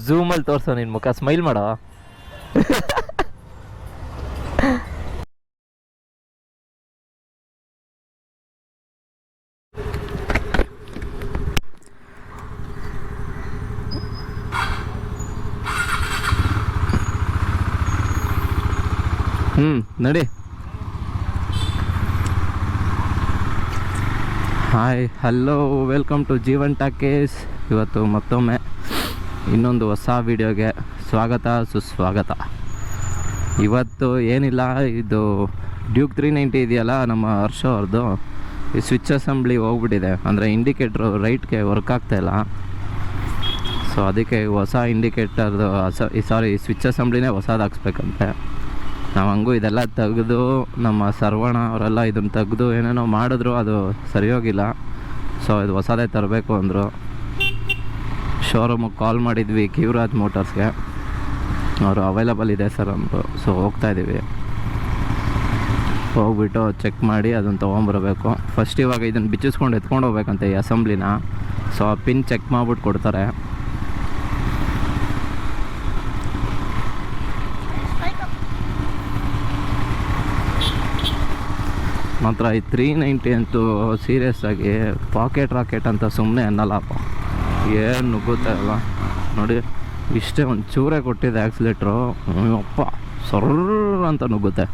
ಝೂಮಲ್ಲಿ ತೋರ್ಸೋ ನಿನ್ ಮುಖ, ಸ್ಮೈಲ್ ಮಾಡೋ. ನಡಿ. Hi, hello, welcome to Jeevan Talkies. ಇವತ್ತು ಮತ್ತೊಮ್ಮೆ ಇನ್ನೊಂದು ಹೊಸ ವಿಡಿಯೋಗೆ ಸ್ವಾಗತ ಸುಸ್ವಾಗತ. ಇವತ್ತು ಏನಿಲ್ಲ, ಇದು ಡ್ಯೂಕ್ 390 ಇದೆಯಲ್ಲ ನಮ್ಮ ಹರ್ಷ ಅವ್ರದ್ದು, ಈ ಸ್ವಿಚ್ ಅಸೆಂಬ್ಲಿ ಹೋಗ್ಬಿಟ್ಟಿದೆ. ಅಂದರೆ ಇಂಡಿಕೇಟ್ರು ರೈಟ್ಗೆ ವರ್ಕ್ ಆಗ್ತಾಯಿಲ್ಲ. ಸೊ ಅದಕ್ಕೆ ಹೊಸ ಇಂಡಿಕೇಟರ್ದು ಸ್ವಿಚ್ ಅಸೆಂಬ್ಲಿನೇ ಹೊಸದು ಹಾಕ್ಸ್ಬೇಕಂತೆ. ನಾವು ಹಂಗೂ ಇದೆಲ್ಲ ತೆಗೆದು ನಮ್ಮ ಸರ್ವಣ ಅವರೆಲ್ಲ ಇದನ್ನು ತೆಗೆದು ಏನೇನೋ ಮಾಡಿದ್ರು, ಅದು ಸರಿ ಹೋಗಿಲ್ಲ. ಸೊ ಇದು ಹೊಸದೇ ತರಬೇಕು ಅಂದರು. ಶೋರೂಮಿಗೆ ಕಾಲ್ ಮಾಡಿದ್ವಿ, ಕಿವ್ರಾಜ್ ಮೋಟರ್ಸ್ಗೆ. ಅವರು ಅವೈಲಬಲ್ ಇದೆ ಸರ್ ಅಂದರು. ಸೊ ಹೋಗ್ತಾಯಿದ್ದೀವಿ, ಹೋಗ್ಬಿಟ್ಟು ಚೆಕ್ ಮಾಡಿ ಅದನ್ನು ತೊಗೊಂಬರಬೇಕು. ಫಸ್ಟ್ ಇವಾಗ ಇದನ್ನು ಬಿಚ್ಚಿಸ್ಕೊಂಡು ಎತ್ಕೊಂಡು ಹೋಗ್ಬೇಕಂತೆ ಈ ಅಸೆಂಬ್ಲಿನ. ಸೊ ಆ ಪಿನ್ ಚೆಕ್ ಮಾಡಿಬಿಟ್ಟು ಕೊಡ್ತಾರೆ. ಮಾತ್ರ ಈ 390 ಅಂತೂ ಸೀರಿಯಸ್ ಆಗಿ ಪಾಕೆಟ್ ರಾಕೆಟ್ ಅಂತ ಸುಮ್ಮನೆ ಅನ್ನಲ್ಲಪ್ಪ. ಏನು ನುಗ್ಗುತ್ತೆ ಅಲ್ಲ ನೋಡಿ, ಇಷ್ಟೇ ಒಂದು ಚೂರೇ ಕೊಟ್ಟಿದೆ ಆಕ್ಸಿಲೇಟ್ರು, ಅಪ್ಪ ಸರ್ರ ಅಂತ ನುಗ್ಗುತ್ತೆ.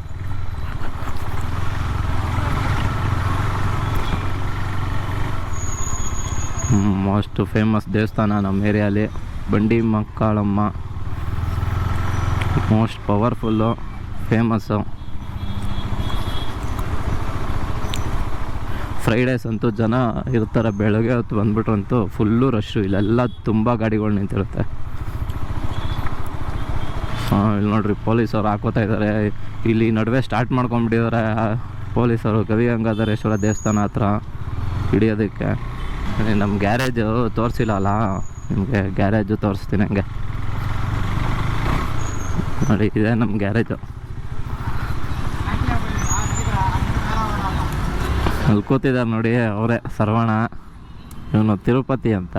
ಮೋಸ್ಟ್ ಫೇಮಸ್ ದೇವಸ್ಥಾನ ನಮ್ಮ ಏರಿಯಾಲಿ, Bandi Makkalamma. Most powerful, famous. Fridays ಅಂತೂ ಜನ ಇರ್ತಾರೆ, ಬೆಳಗ್ಗೆ ಹೊತ್ತು ಬಂದ್ಬಿಟ್ರಂತೂ ಫುಲ್ಲು ರಶ್ಶು. ಇಲ್ಲೆಲ್ಲ ತುಂಬ ಗಾಡಿಗಳು ನಿಂತಿರುತ್ತೆ. ಇಲ್ಲಿ ನೋಡ್ರಿ, ಪೊಲೀಸವ್ರು ಹಾಕೋತಾ ಇದ್ದಾರೆ. ಇಲ್ಲಿ ನಡುವೆ ಸ್ಟಾರ್ಟ್ ಮಾಡ್ಕೊಂಡ್ಬಿಟ್ಟಿದ್ದಾರೆ ಪೊಲೀಸರು, ಗವಿ ಗಂಗಾಧರೇಶ್ವರ ದೇವಸ್ಥಾನ ಹತ್ರ ಹಿಡಿಯೋದಕ್ಕೆ. ನಮ್ಮ ಗ್ಯಾರೇಜು ತೋರಿಸಿಲ್ಲ ಅಲ್ಲ, ನಿಮಗೆ ಗ್ಯಾರೇಜು ತೋರಿಸ್ತೀನಿ. ಹಂಗೆ ನೋಡಿ, ಇದೆ ನಮ್ಮ ಗ್ಯಾರೇಜು. ಅಲ್ಲಿ ಕೂತಿದ್ದಾರೆ ನೋಡಿ, ಅವರೇ ಸರ್ವಣ. ಇವನು ತಿರುಪತಿ ಅಂತ.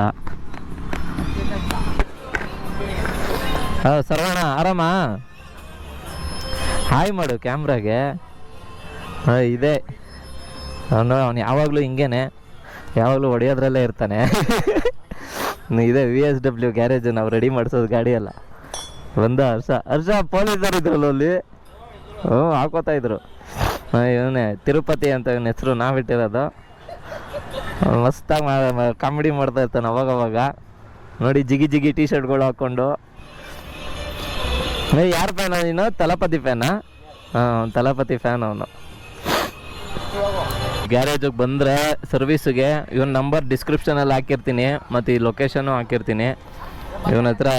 ಸರ್ವಣ ಆರಾಮ? ಹಾಯ್ ಮಾಡು ಕ್ಯಾಮ್ರಾಗೆ. ಇದೆ ಅವನು ಯಾವಾಗಲೂ ಹಿಂಗೇನೆ, ಯಾವಾಗಲೂ ಹೊಡೆಯೋದ್ರಲ್ಲೇ ಇರ್ತಾನೆ. ಇದೆ VSW ಗ್ಯಾರೇಜ್, ನಾವು ರೆಡಿ ಮಾಡಿಸೋದು ಗಾಡಿ ಎಲ್ಲ. ಬಂದ ಹರ್ಷ ಪೊಲೀಸರು ಇದ್ರಲ್ಲ ಅಲ್ಲಿ, ಹಾಕೋತಾ ಇದ್ರು. ಇವನೇ ತಿರುಪತಿ ಅಂತ ಇವನ ಹೆಸರು, ನಾವಿಟ್ಟಿರೋದು. ಮಸ್ತಾಗಿ ಕಾಮಿಡಿ ಮಾಡ್ತಾ ಇರ್ತಾನೆ ಅವಾಗವಾಗ. ನೋಡಿ, ಜಿಗಿ ಜಿಗಿ ಟೀ ಶರ್ಟ್ಗಳು ಹಾಕ್ಕೊಂಡು. ಯಾರು ಫ್ಯಾನ ನೀನು? ತಲಪತಿ ಫ್ಯಾನಾ? ತಲಪತಿ ಫ್ಯಾನ್ ಅವನು. ಗ್ಯಾರೇಜಿಗೆ ಬಂದರೆ ಸರ್ವಿಸ್ಗೆ ಇವನ ನಂಬರ್ ಡಿಸ್ಕ್ರಿಪ್ಷನಲ್ಲಿ ಹಾಕಿರ್ತೀನಿ, ಮತ್ತು ಈ ಲೊಕೇಶನ್ನು ಹಾಕಿರ್ತೀನಿ. ಇವನ ಹತ್ರ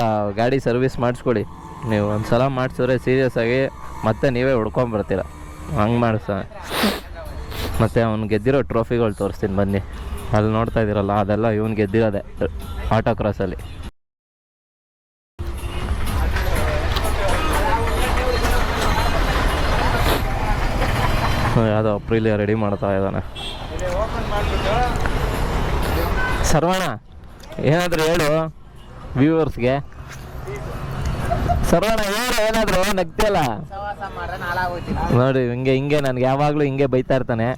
ಗಾಡಿ ಸರ್ವಿಸ್ ಮಾಡಿಸ್ಕೊಡಿ. ನೀವು ಒಂದು ಸಲ ಮಾಡಿಸಿದ್ರೆ ಸೀರಿಯಸ್ ಆಗಿ ಮತ್ತೆ ನೀವೇ ಹುಡ್ಕೊಂಬರ್ತೀರ. ಹಂಗೆ ಮಾಡಿಸ. ಮತ್ತು ಅವ್ನು ಗೆದ್ದಿರೋ ಟ್ರೋಫಿಗಳು ತೋರಿಸ್ತೀನಿ ಬನ್ನಿ. ಅಲ್ಲಿ ನೋಡ್ತಾ ಇದ್ದೀರಲ್ಲ, ಅದೆಲ್ಲ ಇವನು ಗೆದ್ದಿರೋದೆ ಆಟೋ ಕ್ರಾಸಲ್ಲಿ. ಯಾವುದೋ ಅಪ್ರಿಲಿಯ ರೆಡಿ ಮಾಡ್ತಾ ಇದ್ದಾನೆ. ಸರ್ವಣ ಏನಾದರೂ ಹೇಳು ವ್ಯೂವರ್ಸ್ಗೆ. ಸರ್ವಣ ಹೇಳು ಏನಾದರೂ, ನಗ್ತಿಯಲ್ಲ ನೋಡಿ. ಹಿಂಗೆ ನನಗೆ ಯಾವಾಗಲೂ ಹಿಂಗೆ ಬೈತಾ ಇರ್ತಾನೆ.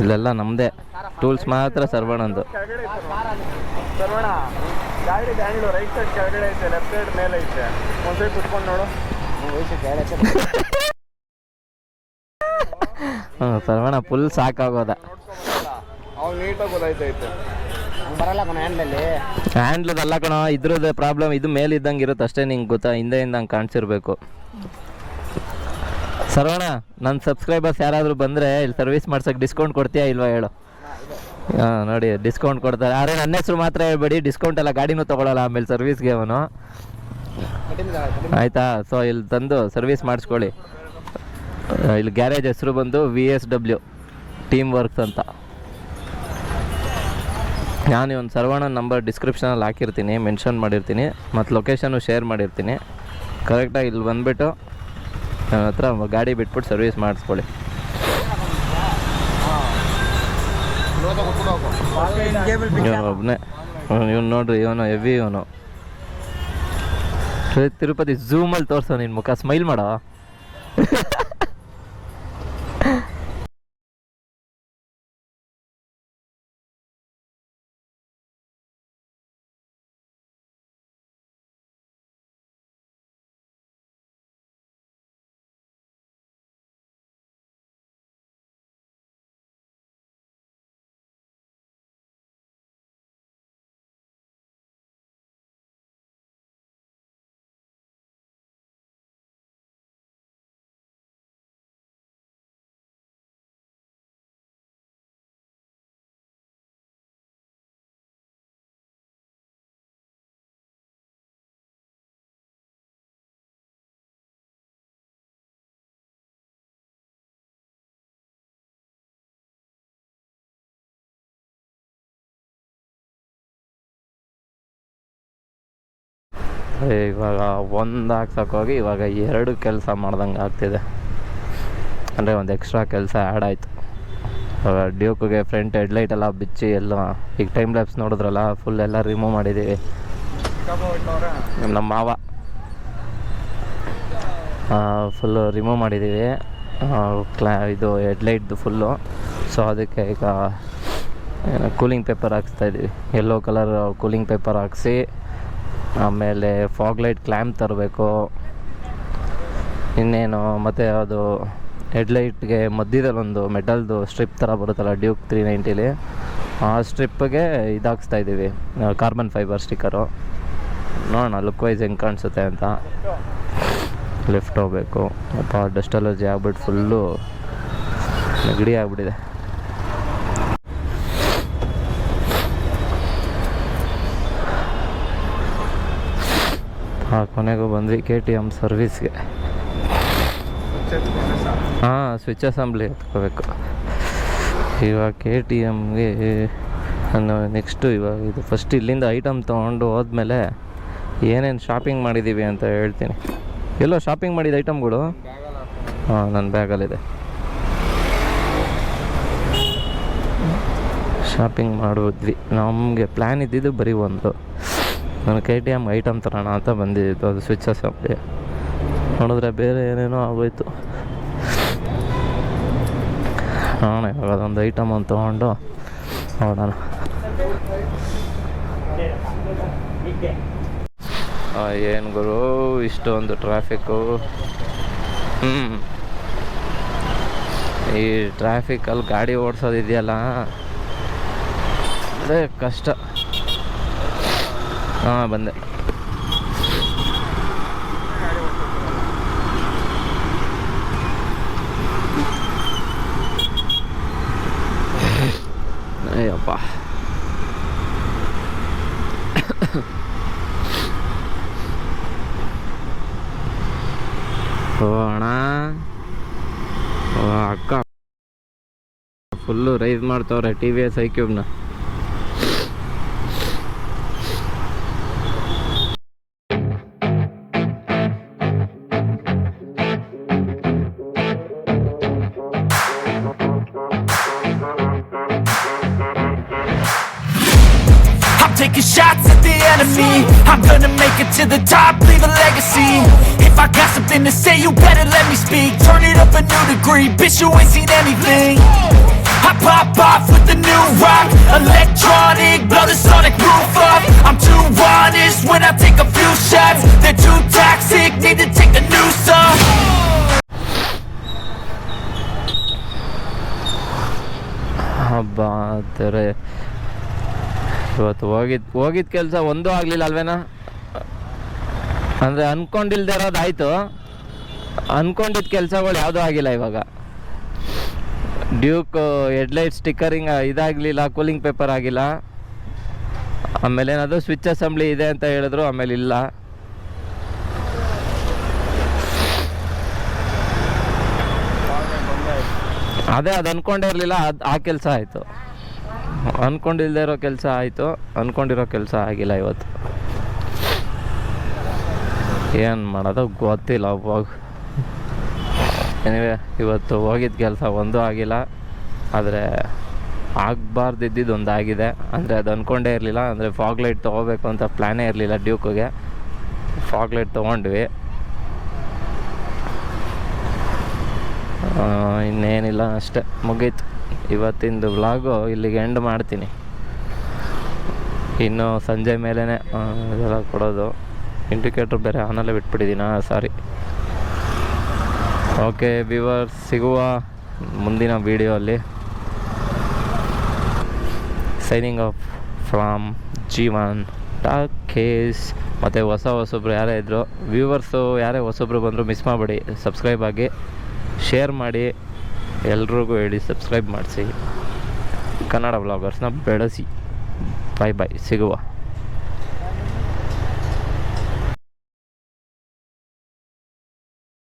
ಇಲ್ಲೆಲ್ಲ ನಮ್ಮದೇ ಟೂಲ್ಸ್ ಮಾತ್ರ ಸರ್ವಣಂದು. ಸರ್ವಣ ಫುಲ್ ಸಾಕಾಗೋದ. ಹ್ಯಾಂಡ್ಲದಲ್ಲ ಕಣೋ, ಇದ್ರದ್ದು ಪ್ರಾಬ್ಲಮ್. ಇದು ಮೇಲಿದ್ದಂಗೆ ಇರುತ್ತೆ ಅಷ್ಟೇ, ನಿಂಗೆ ಗೊತ್ತಾ? ಹಿಂದೆಯಿಂದ ಹಂಗೆ ಕಾಣಿಸಿರ್ಬೇಕು. ಸರ್ವಣ, ನನ್ನ ಸಬ್ಸ್ಕ್ರೈಬರ್ಸ್ ಯಾರಾದರೂ ಬಂದರೆ ಇಲ್ಲಿ ಸರ್ವಿಸ್ ಮಾಡ್ಸೋಕ್ಕೆ ಡಿಸ್ಕೌಂಟ್ ಕೊಡ್ತೀಯಾ ಇಲ್ವಾ ಹೇಳು? ನೋಡಿ, ಡಿಸ್ಕೌಂಟ್ ಕೊಡ್ತಾರೆ. ಆದರೆ ನನ್ನ ಹೆಸರು ಮಾತ್ರ ಹೇಳ್ಬೇಡಿ, ಡಿಸ್ಕೌಂಟ್ ಎಲ್ಲ ಗಾಡಿನೂ ತೊಗೊಳಲ್ಲ ಆಮೇಲೆ ಸರ್ವಿಸ್ಗೆ ಅವನು, ಆಯಿತಾ? ಸೊ ಇಲ್ಲಿ ತಂದು ಸರ್ವಿಸ್ ಮಾಡಿಸ್ಕೊಳ್ಳಿ. ಇಲ್ಲಿ ಗ್ಯಾರೇಜ್ ಹೆಸರು ಬಂದು VSW ಟೀಮ್ ವರ್ಕ್ಸ್ ಅಂತ. ನಾನು ಒಂದು ಸರ್ವಣ ನಂಬರ್ ಡಿಸ್ಕ್ರಿಪ್ಷನಲ್ಲಿ ಹಾಕಿರ್ತೀನಿ, ಮೆನ್ಷನ್ ಮಾಡಿರ್ತೀನಿ, ಮತ್ತು ಲೊಕೇಶನ್ನು ಶೇರ್ ಮಾಡಿರ್ತೀನಿ. ಕರೆಕ್ಟಾಗಿ ಇಲ್ಲಿ ಬಂದುಬಿಟ್ಟು ನನ್ನ ಹತ್ರ ಗಾಡಿ ಬಿಟ್ಬಿಟ್ಟು ಸರ್ವಿಸ್ ಮಾಡಿಸ್ಕೊಳ್ಳಿ. ಇವನು ಒಬ್ಬನೇ. ಇವನು ನೋಡ್ರಿ, ಇವನು ಹೆವಿ. ಇವನು ತಿರುಪತಿ ಝೂಮಲ್ಲಿ ತೋರ್ಸೋ ನಿನ್ನ ಮುಖ, ಸ್ಮೈಲ್ ಮಾಡೋ. ಇವಾಗ ಒಂದು ಹಾಕ್ಸೋಕೋಗಿ ಇವಾಗ 2 ಕೆಲಸ ಮಾಡ್ದಂಗೆ ಆಗ್ತಿದೆ. ಅಂದರೆ ಒಂದು ಎಕ್ಸ್ಟ್ರಾ ಕೆಲಸ ಆ್ಯಡ್ ಆಯಿತು. ಡ್ಯೂಕ್ಗೆ ಫ್ರಂಟ್ ಹೆಡ್ಲೈಟ್ ಎಲ್ಲ ಬಿಚ್ಚಿ ಎಲ್ಲ, ಈಗ ಟೈಮ್ ಲ್ಯಾಪ್ಸ್ ನೋಡಿದ್ರಲ್ಲ, ಫುಲ್ ಎಲ್ಲ ರಿಮೂವ್ ಮಾಡಿದ್ದೀವಿ. ನಮ್ಮ ಮಾವ ಫುಲ್ಲು ರಿಮೂವ್ ಮಾಡಿದ್ದೀವಿ, ಇದು ಹೆಡ್ಲೈಟ್ದು ಫುಲ್ಲು. ಸೊ ಅದಕ್ಕೆ ಈಗ ಕೂಲಿಂಗ್ ಪೇಪರ್ ಹಾಕ್ಸ್ತಾಯಿದ್ದೀವಿ. ಯೆಲ್ಲೋ ಕಲರ್ ಕೂಲಿಂಗ್ ಪೇಪರ್ ಹಾಕ್ಸಿ, ಆಮೇಲೆ ಫಾಗ್ ಲೈಟ್ ಕ್ಲ್ಯಾಂಪ್ ತರಬೇಕು. ಇನ್ನೇನು ಮತ್ತು ಅದು ಹೆಡ್ಲೈಟ್ಗೆ ಮಧ್ಯದಲ್ಲಿ ಒಂದು ಮೆಟಲ್ದು ಸ್ಟ್ರಿಪ್ ಥರ ಬರುತ್ತಲ್ಲ ಡ್ಯೂಕ್ 390ಲಿ, ಆ ಸ್ಟ್ರಿಪ್ಗೆ ಇದು ಹಾಕ್ಸ್ತಾಯಿದ್ದೀವಿ, ಕಾರ್ಬನ್ ಫೈಬರ್ ಸ್ಟಿಕ್ಕರು. ನೋಡೋಣ ಲುಕ್ ವೈಸ್ ಹೆಂಗೆ ಕಾಣಿಸುತ್ತೆ ಅಂತ. ಲಿಫ್ಟ್ ಹೋಗಬೇಕು. ಅಪ್ಪ ಡಸ್ಟ್ ಅಲರ್ಜಿ ಆಗ್ಬಿಟ್ಟು ಫುಲ್ಲು ನೆಗಡಿ ಆಗ್ಬಿಟ್ಟಿದೆ. ಕೊನೆಗೂ ಬಂದ್ವಿ KTM ಸರ್ವಿಸ್ಗೆ. ಹಾಂ, ಸ್ವಿಚ್ ಅಸೆಂಬ್ಲಿ ಎತ್ಕೋಬೇಕು ಇವಾಗ KTMಗೆ. ನಾನು ನೆಕ್ಸ್ಟು ಇವಾಗ ಇದು ಫಸ್ಟ್ ಇಲ್ಲಿಂದ ಐಟಮ್ ತೊಗೊಂಡು ಹೋದ್ಮೇಲೆ ಏನೇನು ಶಾಪಿಂಗ್ ಮಾಡಿದ್ದೀವಿ ಅಂತ ಹೇಳ್ತೀನಿ. ಎಲ್ಲೋ ಶಾಪಿಂಗ್ ಮಾಡಿದ ಐಟಮ್ಗಳು? ಹಾಂ, ನನ್ನ ಬ್ಯಾಗಲ್ಲಿದೆ. ಶಾಪಿಂಗ್ ಮಾಡಿದ್ವಿ. ನಮಗೆ ಪ್ಲ್ಯಾನ್ ಇದ್ದಿದ್ದು ಬರೀ ಒಂದು, ನಾನು KTM ಐಟಮ್ ತರೋಣ ಅಂತ ಬಂದಿದ್ದು. ಅದು ಸ್ವಿಚ್ ಅಸೆಂಬ್ಲಿ ನೋಡಿದ್ರೆ ಬೇರೆ ಏನೇನೋ ಆಗೋಯ್ತು. ನೋಡೋಣ ಇವಾಗ ಅದೊಂದು ಐಟಮ್ ಒಂದು ತೊಗೊಂಡು ನೋಡೋಣ. ಏನು ಗುರು ಇಷ್ಟೊಂದು ಟ್ರಾಫಿಕ್ಕು. ಈ ಟ್ರಾಫಿಕಲ್ಲಿ ಗಾಡಿ ಓಡಿಸೋದಿದೆಯಲ್ಲ, ಅದೇ ಕಷ್ಟ. ಹಾಂ, ಬಂದೆ. ಅಯ್ಯಪ್ಪ, ಅಣ್ಣ ಅಕ್ಕ ಫುಲ್ಲು ರೈಸ್ ಮಾಡ್ತವ್ರೆ TVS iQube. Taking shots at the enemy, I'm gonna make it to the top, leave a legacy. If I got something to say, you better let me speak. Turn it up a new degree, bitch, you ain't seen anything. I pop off with the new rock, electronic, blow the sonic roof up. I'm too honest when I take a few shots. They're too toxic, need to take a new song. ಹಬ್ಬ tere ಇವತ್ತು ಹೋಗಿದ್ದ ಕೆಲಸ ಒಂದೂ ಆಗಲಿಲ್ಲ ಅಲ್ವೇನಾ? ಅಂದರೆ ಅಂದ್ಕೊಂಡಿಲ್ದೇ ಇರೋದಾಯಿತು, ಅಂದ್ಕೊಂಡಿದ್ದ ಕೆಲಸಗಳು ಯಾವುದೂ ಆಗಿಲ್ಲ. ಇವಾಗ ಡ್ಯೂಕ್ ಹೆಡ್ಲೈಟ್ ಸ್ಟಿಕ್ಕರಿಂಗ್ ಇದಾಗಲಿಲ್ಲ, ಕೂಲಿಂಗ್ ಪೇಪರ್ ಆಗಿಲ್ಲ. ಆಮೇಲೆ ಏನದು ಸ್ವಿಚ್ ಅಸೆಂಬ್ಲಿ ಇದೆ ಅಂತ ಹೇಳಿದ್ರು, ಆಮೇಲೆ ಇಲ್ಲ. ಅದೇ ಅದು ಅಂದ್ಕೊಂಡೇ ಇರಲಿಲ್ಲ, ಆ ಕೆಲಸ ಆಯಿತು. ಅಂದ್ಕೊಂಡಿಲ್ಲದೆ ಇರೋ ಕೆಲಸ ಆಯಿತು, ಅಂದ್ಕೊಂಡಿರೋ ಕೆಲಸ ಆಗಿಲ್ಲ ಇವತ್ತು. ಏನು ಮಾಡೋದು ಗೊತ್ತಿಲ್ಲ. ಅವಾಗ ಎನಿವೆ ಇವತ್ತು ಹೋಗಿದ್ದ ಕೆಲಸ ಒಂದೂ ಆಗಿಲ್ಲ. ಆದರೆ ಆಗಬಾರ್ದಿದ್ದು ಒಂದಾಗಿದೆ. ಅಂದರೆ ಅದು ಅಂದ್ಕೊಂಡೇ ಇರಲಿಲ್ಲ. ಅಂದರೆ ಫಾಗ್ ಲೈಟ್ ತೊಗೋಬೇಕು ಅಂತ ಪ್ಲ್ಯಾನೇ ಇರಲಿಲ್ಲ ಡ್ಯೂಕ್ಗೆ. ಫಾಗ್ ಲೈಟ್ ತೊಗೊಂಡ್ವಿ. ಇನ್ನೇನಿಲ್ಲ, ಅಷ್ಟೇ, ಮುಗೀತು. ಇವತ್ತಿಂದು ವ್ಲಾಗು ಇಲ್ಲಿಗೆ ಎಂಡ್ ಮಾಡ್ತೀನಿ. ಇನ್ನು ಸಂಜೆ ಮೇಲೇ ಇದೆಲ್ಲ ಕೊಡೋದು. ಇಂಡಿಕೇಟ್ರ್ ಬೇರೆ ಆನಲ್ಲೇ ಬಿಟ್ಬಿಟ್ಟಿದ್ದೀನ, ಸಾರಿ. ಓಕೆ ವ್ಯೂವರ್ಸ್, ಸಿಗುವ ಮುಂದಿನ ವೀಡಿಯೋ ಅಲ್ಲಿ. Signing off from Jeevan talkies. ಮತ್ತು ಹೊಸಬ್ರು ಯಾರೇ ಇದ್ದರು, ವ್ಯೂವರ್ಸು ಯಾರೇ ಹೊಸಬ್ರು ಬಂದರೂ ಮಿಸ್ ಮಾಡಬೇಡಿ, ಸಬ್ಸ್ಕ್ರೈಬ್ ಆಗಿ, ಶೇರ್ ಮಾಡಿ, ಎಲ್ರಿಗೂ ಹೇಳಿ ಸಬ್ಸ್ಕ್ರೈಬ್ ಮಾಡಿಸಿ. ಕನ್ನಡ ವ್ಲಾಗರ್ಸ್ನ ಬೆಳೆಸಿ. ಬಾಯ್ ಬಾಯ್, ಸಿಗುವ.